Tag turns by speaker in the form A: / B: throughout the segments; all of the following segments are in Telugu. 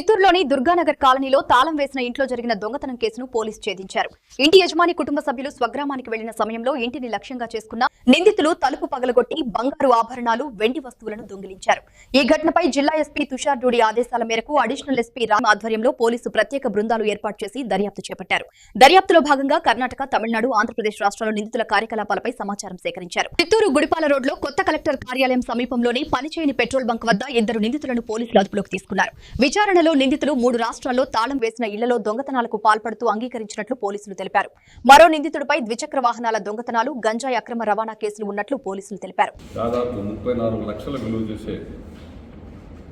A: చిత్తూరులోని దుర్గానగర్ కాలనీలో తాళం వేసిన ఇంట్లో జరిగిన దొంగతనం కేసును పోలీసు ఛేదించారు. ఇంటి యజమాని కుటుంబ సభ్యులు స్వగ్రామానికి వెళ్లిన సమయంలో ఇంటిని లక్ష్యంగా చేసుకున్న నిందితులు తలుపు పగలగొట్టి బంగారు ఆభరణాలు, వెండి వస్తువులను దొంగిలించారు. ఈ ఘటనపై జిల్లా ఎస్పీ తుషార్ డూడి ఆదేశాల మేరకు అడిషనల్ ఎస్పీ రామ్ ఆధ్వర్యంలో పోలీసు ప్రత్యేక బృందాలు ఏర్పాటు చేసి దర్యాప్తు చేపట్టారు. దర్యాప్తులో భాగంగా కర్ణాటక, తమిళనాడు, ఆంధ్రప్రదేశ్ రాష్ట్రాల నిందితుల కార్యకలాపాలపై సమాచారం సేకరించారు. చిత్తూరు గుడిపాల రోడ్లో కొత్త కలెక్టర్ కార్యాలయం సమీపంలోని పనిచేయని పెట్రోల్ బంక్ వద్ద 2 నిందితులను పోలీసులు అదుపులోకి తీసుకున్నారు. విచారణలో నిందితులు 3 రాష్ట్రాల్లో తాళం వేసిన ఇళ్లలో దొంగతనాలకు పాల్పడుతూ అంగీకరించినట్లు పోలీసులు తెలిపారు. మరో నిందితుడిపై ద్విచక్ర వాహనాల దొంగతనాలు, గంజాయి అక్రమ రవాణా కేసులు ఉన్నట్లు పోలీసులు తెలిపారు.
B: దాదాపు 34 లక్షల విలువ చేసే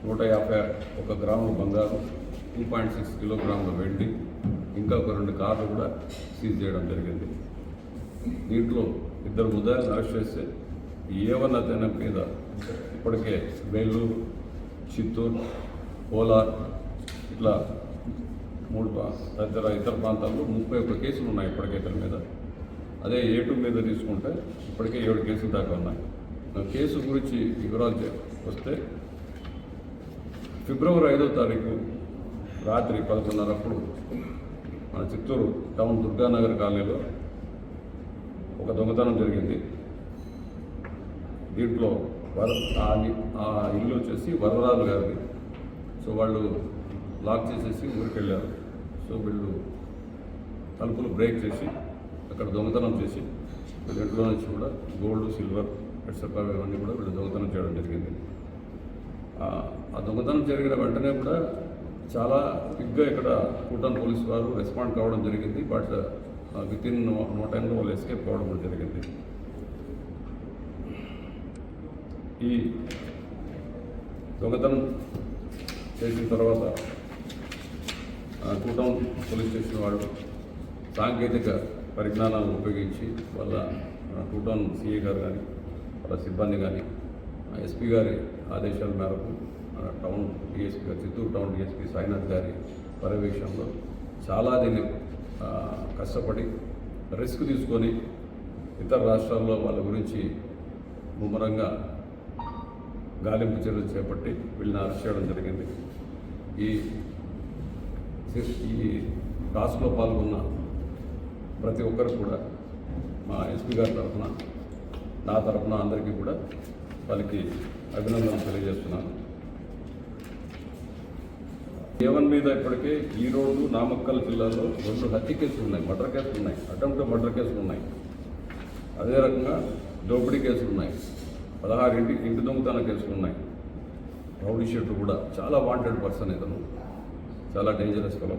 B: 151 గ్రాముల బంగారు, 2.6 కిలోగ్రాముల వెండి, ఇంకా ఒక 2 కార్లు కూడా సీజ్ చేయడం జరిగింది. దీంట్లో 2 ముద్దాయిలను అరెస్ట్ చేస్తే A1 అతని మీద ఇప్పటికే బెంగళూరు, చిత్తూరు, కోలార్ ఇట్లా 3 ఇతర ప్రాంతాల్లో 31 కేసులు ఉన్నాయి ఇప్పటికే ఇతని మీద. అదే A2 మీద తీసుకుంటే ఇప్పటికే 7 కేసులు దాకా ఉన్నాయి. కేసు గురించి వివరాలు వస్తే ఫిబ్రవరి 5వ తారీఖు రాత్రి 11:30 మన చిత్తూరు టౌన్ దుర్గానగర్ కాలనీలో ఒక దొంగతనం జరిగింది. దీంట్లో ఆ ఇల్లు వచ్చేసి వరదరాజు గారిది. సో వాళ్ళు లాక్ చేసేసి ఊరికి వెళ్ళారు. సో వీళ్ళు తలుపులు బ్రేక్ చేసి అక్కడ దొంగతనం చేసి ఇంట్లో నుంచి కూడా గోల్డ్, సిల్వర్ ఎట్సెట్రా ఇవన్నీ కూడా వీళ్ళు దొంగతనం చేయడం జరిగింది. ఆ దొంగతనం జరిగిన వెంటనే కూడా చాలా క్విక్గా ఇక్కడ కూటమి పోలీసు వారు రెస్పాండ్ కావడం జరిగింది. బట్ వితిన్ నో టైంలో వాళ్ళు ఎస్కేప్ కావడం కూడా జరిగింది. ఈ దొంగతనం చేసిన తర్వాత కూటమి పోలీస్ స్టేషన్ వాళ్ళు సాంకేతిక పరిజ్ఞానాలను ఉపయోగించి వాళ్ళ కూటమి సిఐ గారు కానీ వాళ్ళ సిబ్బంది కానీ ఎస్పీ గారి ఆదేశాల మేరకు టౌన్ డిఎస్పీ గారు, చిత్తూరు టౌన్ డిఎస్పీ సాయినాథ్ గారి పర్యవేక్షణలో చాలా దీన్ని కష్టపడి రిస్క్ తీసుకొని ఇతర రాష్ట్రాల్లో వాళ్ళ గురించి ముమ్మరంగా గాలింపు చర్యలు చేపట్టి వీళ్ళని అరెస్ట్ చేయడం జరిగింది. ఈ టాస్క్లో పాల్గొన్న ప్రతి ఒక్కరు కూడా మా ఎస్పీ గారి తరఫున, నా తరఫున అందరికీ కూడా వాళ్ళకి అభినందనలు తెలియజేస్తున్నాను. A1 మీద ఇప్పటికే ఈరోజు, నామక్కల్ జిల్లాలో 2 హత్య కేసులు ఉన్నాయి, మర్డర్ కేసులు ఉన్నాయి, అటెంప్ట్ మర్డర్ కేసులు ఉన్నాయి. అదే రకంగా దోపిడీ కేసులు ఉన్నాయి, 16 ఇంటి దొంగతన కేసులు ఉన్నాయి. రౌడీ షీటర్ కూడా చాలా వాంటెడ్ పర్సన్, ఇతను చాలా డేంజరస్ ఫెలో.